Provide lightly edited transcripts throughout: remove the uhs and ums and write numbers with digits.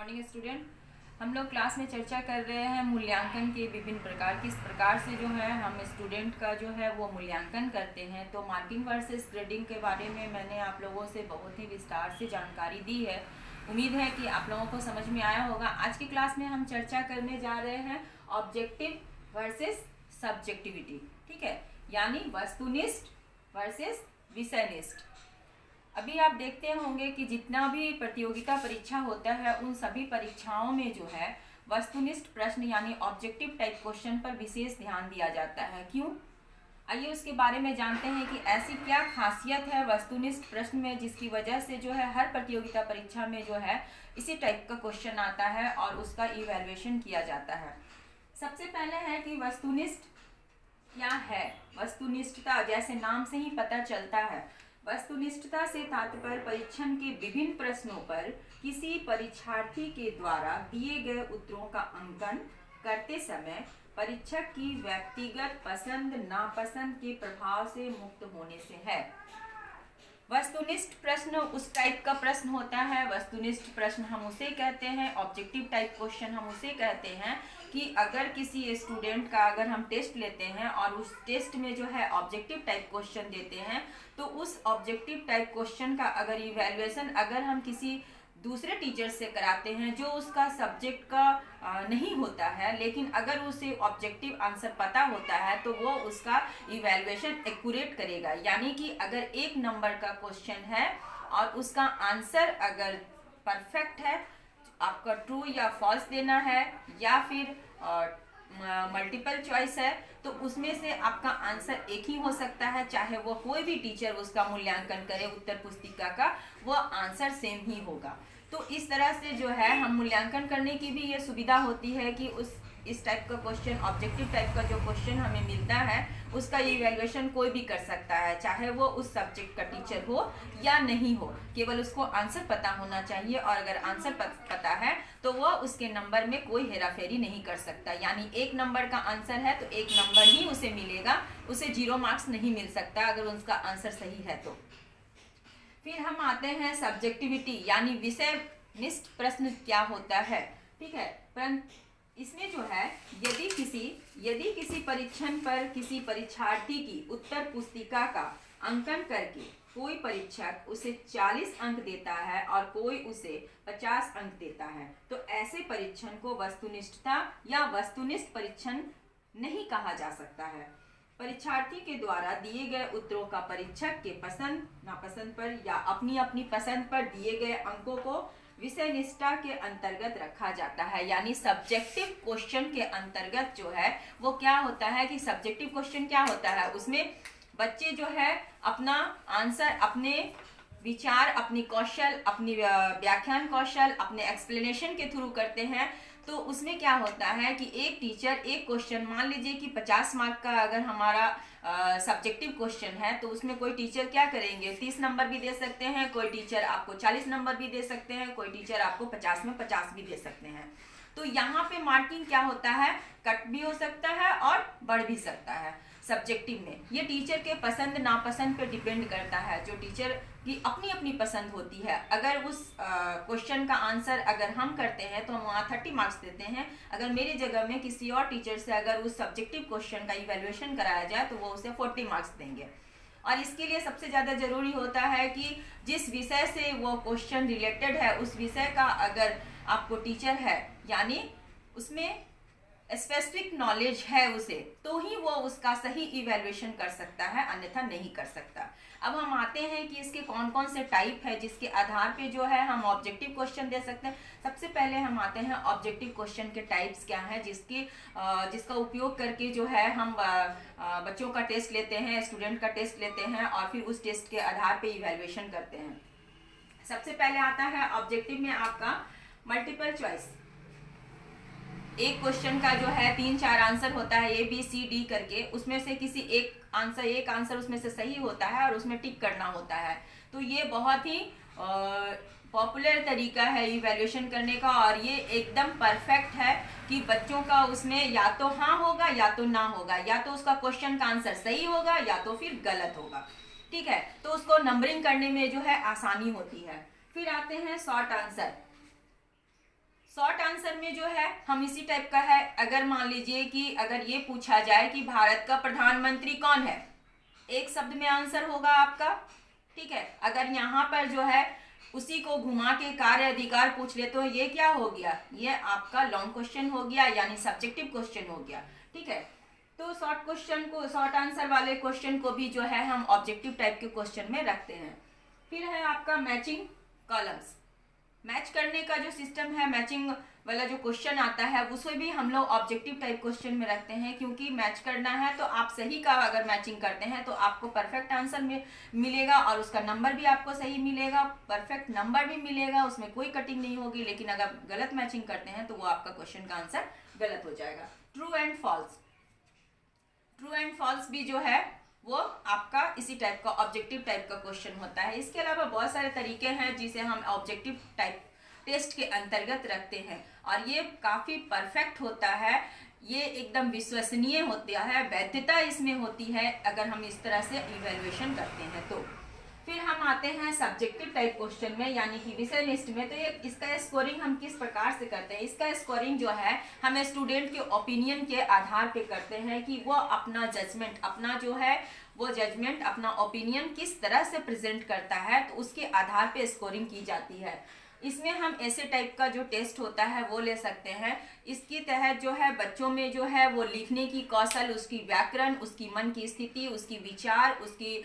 Morning student. हम लोग class में चर्चा कर रहे हैं मूल्यांकन के विभिन्न प्रकार, किस प्रकार से जो है हम स्टूडेंट का जो है वो मूल्यांकन करते हैं। तो मार्किंग वर्सेस ग्रेडिंग के बारे में मैंने आप लोगों से बहुत ही विस्तार से जानकारी दी है। उम्मीद है कि आप लोगों को समझ में आया होगा। आज की क्लास में हम चर्चा करने जा रहे हैं ऑब्जेक्टिव वर्सेस सब्जेक्टिविटी। ठीक है, यानी वस्तुनिष्ठ वर्सेस विषयनिष्ठ। अभी आप देखते होंगे कि जितना भी प्रतियोगिता परीक्षा होता है उन सभी परीक्षाओं में जो है वस्तुनिष्ठ प्रश्न यानी ऑब्जेक्टिव टाइप क्वेश्चन पर विशेष ध्यान दिया जाता है। क्यों? आइए उसके बारे में जानते हैं कि ऐसी क्या खासियत है वस्तुनिष्ठ प्रश्न में जिसकी वजह से जो है हर प्रतियोगिता परीक्षा में जो है इसी टाइप का क्वेश्चन आता है और उसका इवैल्यूएशन किया जाता है। सबसे पहले है कि वस्तुनिष्ठ क्या है। वस्तुनिष्ठता जैसे नाम से ही पता चलता है, वस्तुनिष्ठता से तात्पर्य परीक्षण के विभिन्न प्रश्नों पर किसी परीक्षार्थी के द्वारा दिए गए उत्तरों का अंकन करते समय परीक्षक की व्यक्तिगत पसंद नापसंद के प्रभाव से मुक्त होने से है। वस्तुनिष्ठ प्रश्न उस टाइप का प्रश्न होता है, वस्तुनिष्ठ प्रश्न हम उसे कहते हैं, ऑब्जेक्टिव टाइप क्वेश्चन हम उसे कहते हैं कि अगर किसी स्टूडेंट का अगर हम टेस्ट लेते हैं और उस टेस्ट में जो है ऑब्जेक्टिव टाइप क्वेश्चन देते हैं तो उस ऑब्जेक्टिव टाइप क्वेश्चन का अगर इवैल्यूएशन अगर हम किसी दूसरे टीचर से कराते हैं जो उसका सब्जेक्ट का नहीं होता है, लेकिन अगर उसे ऑब्जेक्टिव आंसर पता होता है तो वो उसका इवैल्यूएशन एक्यूरेट करेगा। यानी कि अगर 1 नंबर का क्वेश्चन है और उसका आंसर अगर परफेक्ट है, आपका ट्रू या फॉल्स देना है या फिर मल्टीपल चॉइस है, तो उसमें से आपका आंसर एक ही हो सकता है। चाहे वो कोई भी टीचर उसका मूल्यांकन करे उत्तर पुस्तिका का, वो आंसर सेम ही होगा। तो इस तरह से जो है हम मूल्यांकन करने की भी ये सुविधा होती है कि इस टाइप का क्वेश्चन, ऑब्जेक्टिव टाइप का जो क्वेश्चन हमें मिलता है उसका इवैल्यूएशन कोई भी कर सकता है, चाहे वो उस सब्जेक्ट का टीचर हो या नहीं हो। केवल उसको आंसर पता होना चाहिए और अगर आंसर पता है तो वो उसके नंबर में कोई हेराफेरी नहीं कर सकता। यानी 1 नंबर का आंसर है तो 1 नंबर ही उसे मिलेगा, उसे 0 मार्क्स नहीं मिल सकता अगर उसका आंसर सही है तो। फिर हम आते हैं सब्जेक्टिविटी यानी विषयनिष्ठ प्रश्न क्या होता है। ठीक है, परंतु इसमें जो है यदि किसी परीक्षण पर किसी परीक्षार्थी की उत्तर पुस्तिका का अंकन करके कोई परीक्षक उसे 40 अंक देता है और कोई उसे 50 अंक देता है तो ऐसे परीक्षण को वस्तुनिष्ठता या वस्तुनिष्ठ परीक्षण नहीं कहा जा सकता है। परीक्षार्थी के द्वारा दिए गए उत्तरों का परीक्षक के पसंद नापसंद पर या अपनी अपनी पसंद पर दिए गए अंकों को विषयनिष्ठता के अंतर्गत रखा जाता है। यानी सब्जेक्टिव क्वेश्चन के अंतर्गत जो है वो क्या होता है कि सब्जेक्टिव क्वेश्चन क्या होता है, उसमें बच्चे जो है अपना आंसर अपने विचार, अपनी कौशल, अपनी व्याख्यान कौशल, अपने एक्सप्लेनेशन के थ्रू करते हैं। तो उसमें क्या होता है कि एक टीचर एक क्वेश्चन, मान लीजिए कि 50 मार्क का अगर हमारा सब्जेक्टिव क्वेश्चन है तो उसमें कोई टीचर क्या करेंगे, 30 नंबर भी दे सकते हैं, कोई टीचर आपको 40 नंबर भी दे सकते हैं, कोई टीचर आपको 50 में 50 भी दे सकते हैं। तो यहाँ पे मार्किंग क्या होता है, कट भी हो सकता है और बढ़ भी सकता है। सब्जेक्टिव में ये टीचर के पसंद नापसंद पे डिपेंड करता है, जो टीचर की अपनी अपनी पसंद होती है। अगर उस क्वेश्चन का आंसर अगर हम करते हैं तो हम वहाँ 30 मार्क्स देते हैं। अगर मेरी जगह में किसी और टीचर से अगर उस सब्जेक्टिव क्वेश्चन का इवैल्यूएशन कराया जाए तो वो उसे 40 मार्क्स देंगे। और इसके लिए सबसे ज़्यादा ज़रूरी होता है कि जिस विषय से वो क्वेश्चन रिलेटेड है उस विषय का अगर आपको टीचर है, यानी उसमें स्पेसिफिक नॉलेज है उसे, तो ही वो उसका सही इवैल्यूएशन कर सकता है, अन्यथा नहीं कर सकता। अब हम आते हैं कि इसके कौन कौन से टाइप है जिसके आधार पे जो है हम ऑब्जेक्टिव क्वेश्चन दे सकते हैं। सबसे पहले हम आते हैं ऑब्जेक्टिव क्वेश्चन के टाइप्स क्या हैं जिसका उपयोग करके जो है हम बच्चों का टेस्ट लेते हैं, स्टूडेंट का टेस्ट लेते हैं और फिर उस टेस्ट के आधार पे इवैल्यूएशन करते हैं। सबसे पहले आता है ऑब्जेक्टिव में आपका मल्टीपल चॉइस। एक क्वेश्चन का जो है 3-4 आंसर होता है ABCD करके, उसमें से किसी एक आंसर उसमें से सही होता है और उसमें टिक करना होता है। तो ये बहुत ही पॉपुलर तरीका है इवैल्यूएशन करने का और ये एकदम परफेक्ट है कि बच्चों का उसमें या तो हाँ होगा या तो ना होगा, या तो उसका क्वेश्चन का आंसर सही होगा या तो फिर गलत होगा। ठीक है, तो उसको नंबरिंग करने में जो है आसानी होती है। फिर आते हैं शॉर्ट आंसर। में जो है हम इसी टाइप का है, अगर मान लीजिए कि अगर ये पूछा जाए कि भारत का प्रधानमंत्री कौन है, एक शब्द में आंसर होगा आपका, ठीक है। अगर यहाँ पर जो है उसी को घुमा के कार्य अधिकार पूछ ले तो ये क्या हो गया, ये आपका लॉन्ग क्वेश्चन हो गया, यानी सब्जेक्टिव क्वेश्चन हो गया, ठीक है। तो शॉर्ट क्वेश्चन को, शॉर्ट आंसर वाले क्वेश्चन को भी जो है हम ऑब्जेक्टिव टाइप के क्वेश्चन में रखते हैं। फिर है आपका मैचिंग कॉलम्स। मैच करने का जो सिस्टम है, मैचिंग वाला जो क्वेश्चन आता है उसे भी हम लोग ऑब्जेक्टिव टाइप क्वेश्चन में रखते हैं, क्योंकि मैच करना है तो आप सही का अगर मैचिंग करते हैं तो आपको परफेक्ट आंसर में मिलेगा और उसका नंबर भी आपको सही मिलेगा, परफेक्ट नंबर भी मिलेगा, उसमें कोई कटिंग नहीं होगी। लेकिन अगर गलत मैचिंग करते हैं तो वो आपका क्वेश्चन का आंसर गलत हो जाएगा। True and false, true and false भी जो है वो आपका इसी टाइप का ऑब्जेक्टिव टाइप का क्वेश्चन होता है। इसके अलावा बहुत सारे तरीके हैं जिसे हम ऑब्जेक्टिव टाइप टेस्ट के अंतर्गत रखते हैं और ये काफ़ी परफेक्ट होता है, ये एकदम विश्वसनीय होता है, वैधता इसमें होती है अगर हम इस तरह से इवैल्यूएशन करते हैं तो। फिर हम आते हैं सब्जेक्टिव टाइप क्वेश्चन में, यानी कि विषय निष्ठ में। तो ये इसका स्कोरिंग हम किस प्रकार से करते हैं, इसका स्कोरिंग जो है हम स्टूडेंट के ओपिनियन के आधार पे करते हैं कि वो अपना जजमेंट, अपना जो है वो जजमेंट, अपना ओपिनियन किस तरह से प्रेजेंट करता है, तो उसके आधार पे स्कोरिंग की जाती है। इसमें हम ऐसे टाइप का जो टेस्ट होता है वो ले सकते हैं। इसके तहत जो है बच्चों में जो है वो लिखने की कौशल, उसकी व्याकरण, उसकी मन की स्थिति, उसकी विचार, उसकी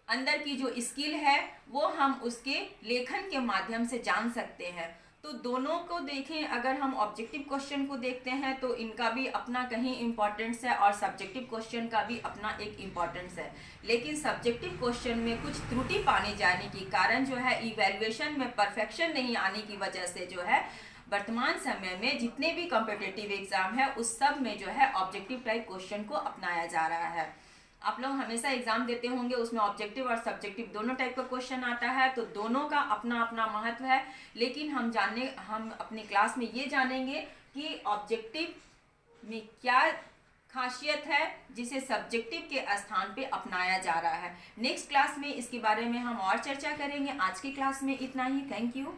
अंदर की जो स्किल है वो हम उसके लेखन के माध्यम से जान सकते हैं। तो दोनों को देखें, अगर हम ऑब्जेक्टिव क्वेश्चन को देखते हैं तो इनका भी अपना कहीं इम्पोर्टेंस है और सब्जेक्टिव क्वेश्चन का भी अपना एक इम्पोर्टेंस है। लेकिन सब्जेक्टिव क्वेश्चन में कुछ त्रुटि पाने जाने के कारण जो है इवैल्यूएशन में परफेक्शन नहीं आने की वजह से जो है वर्तमान समय में जितने भी कॉम्पिटिटिव एग्जाम है उस सब में जो है ऑब्जेक्टिव टाइप क्वेश्चन को अपनाया जा रहा है। आप लोग हमेशा एग्जाम देते होंगे, उसमें ऑब्जेक्टिव और सब्जेक्टिव दोनों टाइप का क्वेश्चन आता है, तो दोनों का अपना अपना महत्व है। लेकिन हम अपनी क्लास में ये जानेंगे कि ऑब्जेक्टिव में क्या खासियत है जिसे सब्जेक्टिव के स्थान पे अपनाया जा रहा है। नेक्स्ट क्लास में इसके बारे में हम और चर्चा करेंगे। आज की क्लास में इतना ही। Thank you.